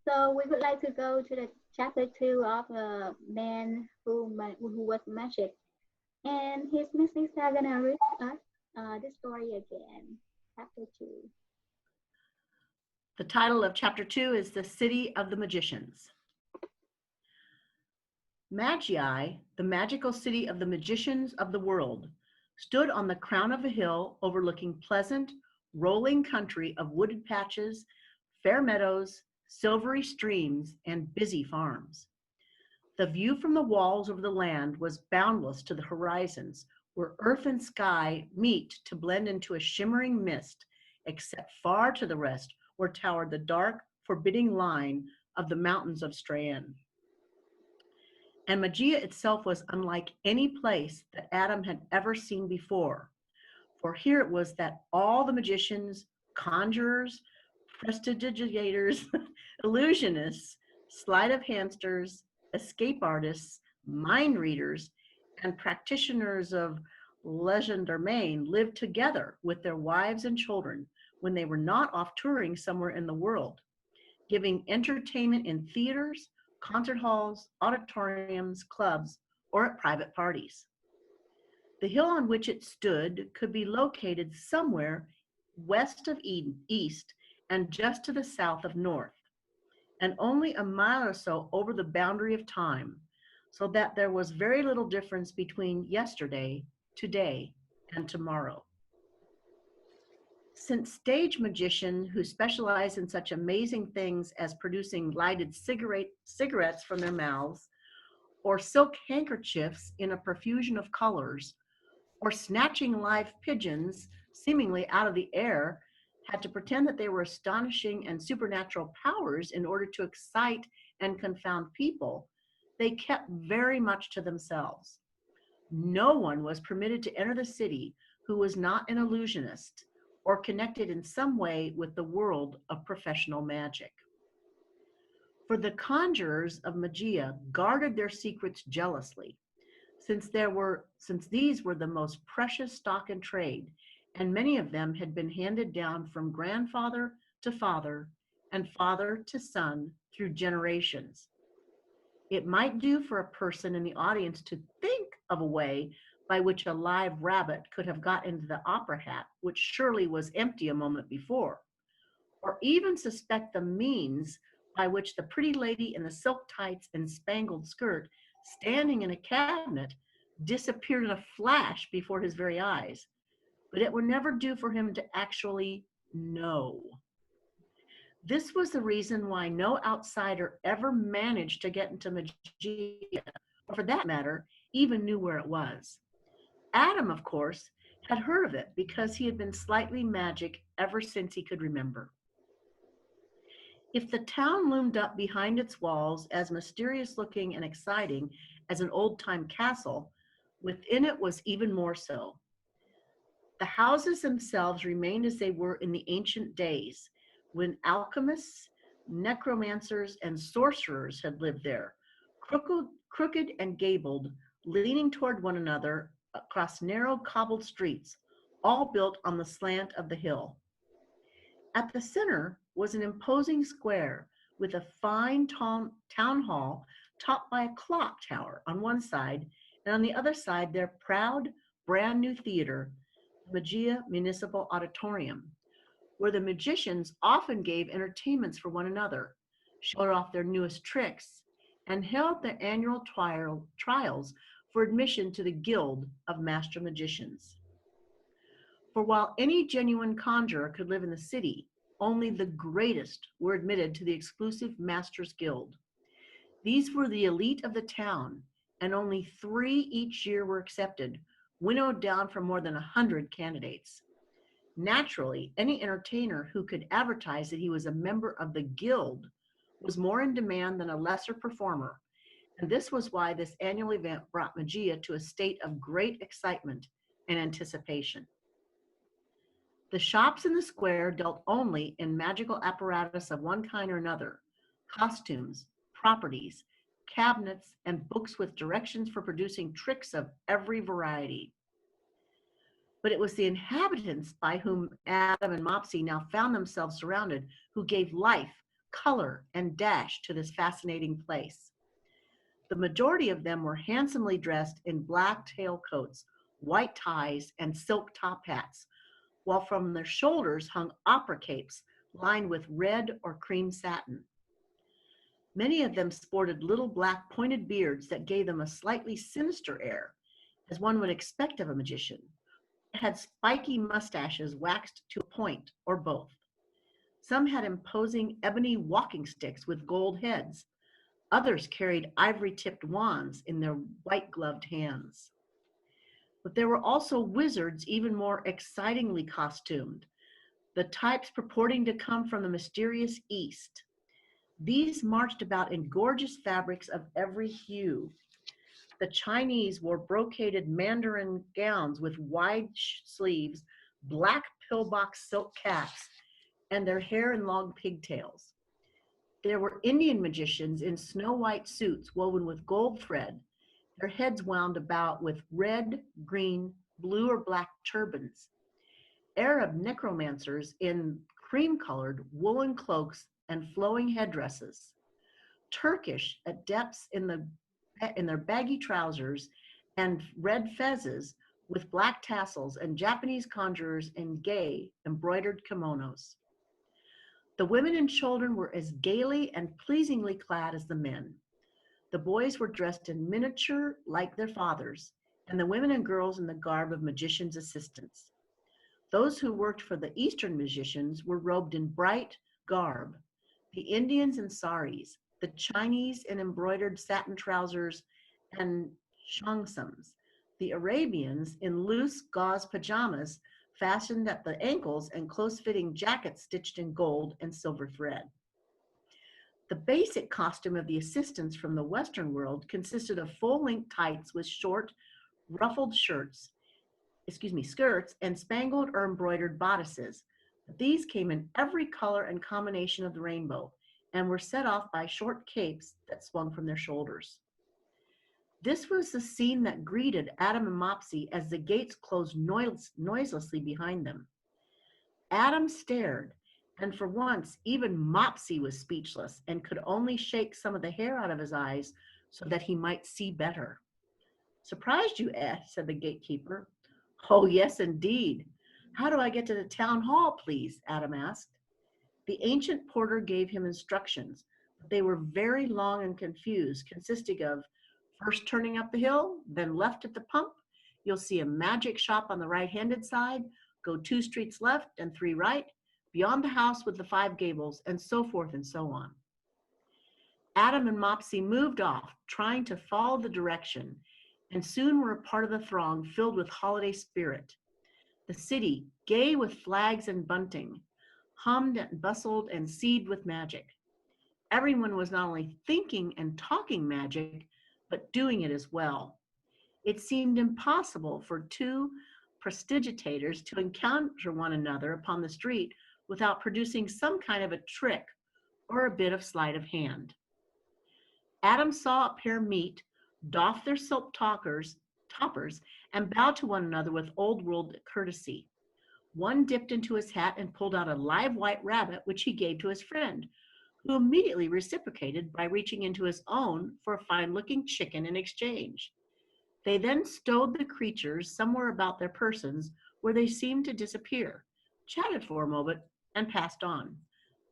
So we would like to go to the chapter two of a man who was magic, and his mystics are gonna read us the story again. Chapter two. The title of chapter 2 is The City of the Magicians. Magi, the magical city of the magicians of the world, stood on the crown of a hill overlooking pleasant, rolling country of wooded patches, fair meadows, silvery streams, and busy farms. The view from the walls over the land was boundless to the horizons, where earth and sky meet to blend into a shimmering mist, except far to the west, where towered the dark, forbidding line of the mountains of Strahan. And Magia itself was unlike any place that Adam had ever seen before. For here it was that all the magicians, conjurers, prestidigitators, illusionists, sleight of handsters, escape artists, mind readers, and practitioners of legerdemain lived together with their wives and children when they were not off touring somewhere in the world, giving entertainment in theaters, concert halls, auditoriums, clubs, or at private parties. The hill on which it stood could be located somewhere west of Eden, east, and just to the south of north, and only a mile or so over the boundary of time, so that there was very little difference between yesterday, today, and tomorrow. Since stage magicians who specialize in such amazing things as producing lighted cigarettes from their mouths, or silk handkerchiefs in a profusion of colors, or snatching live pigeons seemingly out of the air, had to pretend that they were astonishing and supernatural powers in order to excite and confound people, they kept very much to themselves. No one was permitted to enter the city who was not an illusionist or connected in some way with the world of professional magic. For the conjurers of Magia guarded their secrets jealously, since these were the most precious stock in trade, and many of them had been handed down from grandfather to father and father to son through generations. It might do for a person in the audience to think of a way by which a live rabbit could have got into the opera hat, which surely was empty a moment before, or even suspect the means by which the pretty lady in the silk tights and spangled skirt, standing in a cabinet, disappeared in a flash before his very eyes. But it would never do for him to actually know. This was the reason why no outsider ever managed to get into Magia, or for that matter, even knew where it was. Adam, of course, had heard of it because he had been slightly magic ever since he could remember. If the town loomed up behind its walls as mysterious looking and exciting as an old time castle, within it was even more so. The houses themselves remained as they were in the ancient days, when alchemists, necromancers, and sorcerers had lived there, crooked and gabled, leaning toward one another across narrow cobbled streets, all built on the slant of the hill. At the center was an imposing square with a fine town hall topped by a clock tower on one side, and on the other side their proud, brand new theater, the Magia Municipal Auditorium, where the magicians often gave entertainments for one another, showed off their newest tricks, and held their annual trials for admission to the Guild of Master Magicians. For while any genuine conjurer could live in the city, only the greatest were admitted to the exclusive Masters Guild. These were the elite of the town, and only 3 each year were accepted, winnowed down from more than 100 candidates. Naturally, any entertainer who could advertise that he was a member of the guild was more in demand than a lesser performer, and this was why this annual event brought Magia to a state of great excitement and anticipation. The shops in the square dealt only in magical apparatus of one kind or another, costumes, properties, cabinets, and books with directions for producing tricks of every variety. But it was the inhabitants by whom Adam and Mopsy now found themselves surrounded who gave life, color and dash to this fascinating place. The majority of them were handsomely dressed in black tailcoats, white ties, and silk top hats, while from their shoulders hung opera capes lined with red or cream satin. Many of them sported little black pointed beards that gave them a slightly sinister air, as one would expect of a magician. They had spiky mustaches waxed to a point, or both. Some had imposing ebony walking sticks with gold heads. Others carried ivory-tipped wands in their white-gloved hands. But there were also wizards even more excitingly costumed, the types purporting to come from the mysterious East. These marched about in gorgeous fabrics of every hue. The Chinese wore brocaded mandarin gowns with wide sleeves, black pillbox silk caps, and their hair in long pigtails. There were Indian magicians in snow-white suits woven with gold thread, their heads wound about with red, green, blue, or black turbans. Arab necromancers in cream-colored woolen cloaks and flowing headdresses. Turkish adepts in their baggy trousers and red fezzes with black tassels, and Japanese conjurers in gay, embroidered kimonos. The women and children were as gaily and pleasingly clad as the men. The boys were dressed in miniature like their fathers, and the women and girls in the garb of magicians' assistants. Those who worked for the Eastern magicians were robed in bright garb, the Indians in saris, the Chinese in embroidered satin trousers and cheongsams, the Arabians in loose gauze pajamas fastened at the ankles and close-fitting jackets stitched in gold and silver thread. The basic costume of the assistants from the Western world consisted of full-length tights with short, ruffled skirts, and spangled or embroidered bodices. These came in every color and combination of the rainbow and were set off by short capes that swung from their shoulders. This was the scene that greeted Adam and Mopsy as the gates closed noiselessly behind them. Adam stared, and for once, even Mopsy was speechless and could only shake some of the hair out of his eyes so that he might see better. "Surprised you, said the gatekeeper. "Oh, yes, indeed. How do I get to the town hall, please?" Adam asked. The ancient porter gave him instructions, but they were very long and confused, consisting of first turning up the hill, then left at the pump. You'll see a magic shop on the right-handed side. Go 2 streets left and 3 right, beyond the house with the 5 gables, and so forth and so on. Adam and Mopsy moved off, trying to follow the direction, and soon were a part of the throng filled with holiday spirit. The city, gay with flags and bunting, hummed and bustled and seethed with magic. Everyone was not only thinking and talking magic, but doing it as well. It seemed impossible for 2 prestigitators to encounter one another upon the street without producing some kind of a trick or a bit of sleight of hand. Adam saw a pair meet, doff their silk toppers, and bow to one another with old-world courtesy. One dipped into his hat and pulled out a live white rabbit, which he gave to his friend, who immediately reciprocated by reaching into his own for a fine-looking chicken in exchange. They then stowed the creatures somewhere about their persons, where they seemed to disappear, chatted for a moment, and passed on.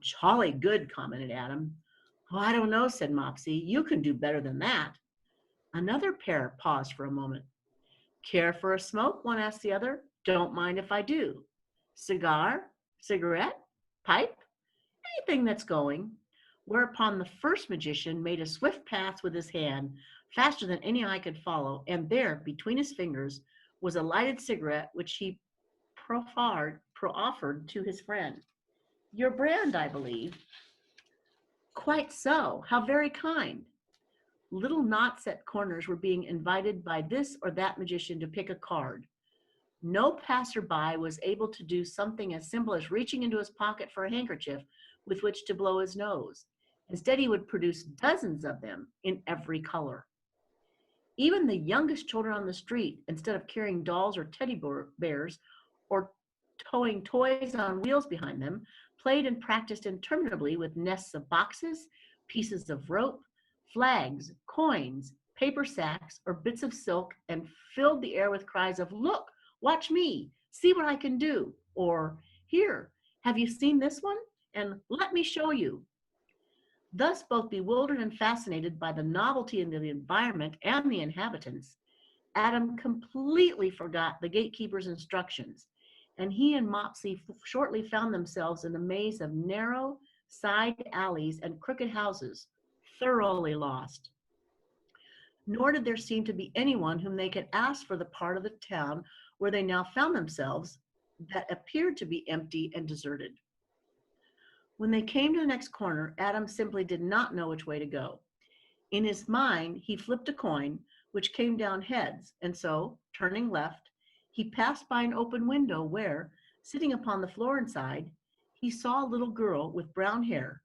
"Jolly good," commented Adam. "Oh, I don't know," said Mopsy. "You can do better than that." Another pair paused for a moment. "Care for a smoke?" one asked the other. "Don't mind if I do." "Cigar? Cigarette? Pipe? Anything that's going." Whereupon the first magician made a swift pass with his hand, faster than any eye could follow, and there, between his fingers, was a lighted cigarette, which he proffered to his friend. "Your brand, I believe." "Quite so. How very kind." Little knots at corners were being invited by this or that magician to pick a card. No passerby was able to do something as simple as reaching into his pocket for a handkerchief with which to blow his nose. Instead, he would produce dozens of them in every color. Even the youngest children on the street, instead of carrying dolls or teddy bears or towing toys on wheels behind them, played and practiced interminably with nests of boxes, pieces of rope, flags, coins, paper sacks, or bits of silk, and filled the air with cries of, "Look, watch me, see what I can do," or "Here, have you seen this one?" and "Let me show you." Thus, both bewildered and fascinated by the novelty in the environment and the inhabitants, Adam completely forgot the gatekeeper's instructions, and he and Mopsy shortly found themselves in a maze of narrow side alleys and crooked houses, thoroughly lost. Nor did there seem to be anyone whom they could ask for the part of the town where they now found themselves that appeared to be empty and deserted. When they came to the next corner, Adam simply did not know which way to go. In his mind, he flipped a coin, which came down heads, and so, turning left, he passed by an open window where, sitting upon the floor inside, he saw a little girl with brown hair,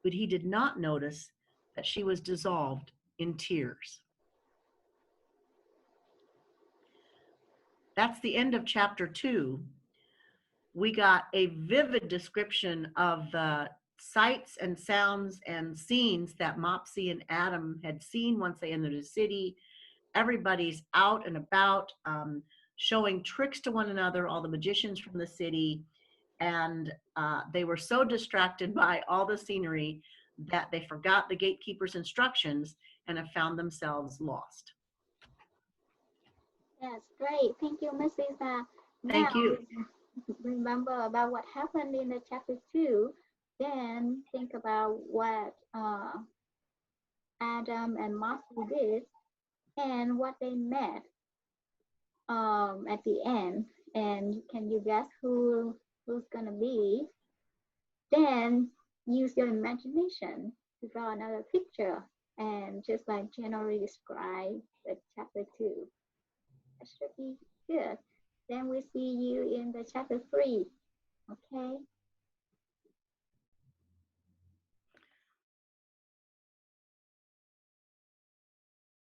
but he did not notice that she was dissolved in tears. That's the end of chapter 2. We got a vivid description of the sights and sounds and scenes that Mopsy and Adam had seen once they entered the city. Everybody's out and about, showing tricks to one another, all the magicians from the city, and they were so distracted by all the scenery that they forgot the gatekeeper's instructions and have found themselves lost. Yes, great. Thank you, Mrs. Thank Now you. remember about what happened in the chapter 2. Then think about what Adam and Mossy did and what they met at the end. And can you guess who's gonna be? Then use your imagination to draw another picture and just like generally describe the chapter 2. That should be good. Then we see you in the chapter 3. Okay.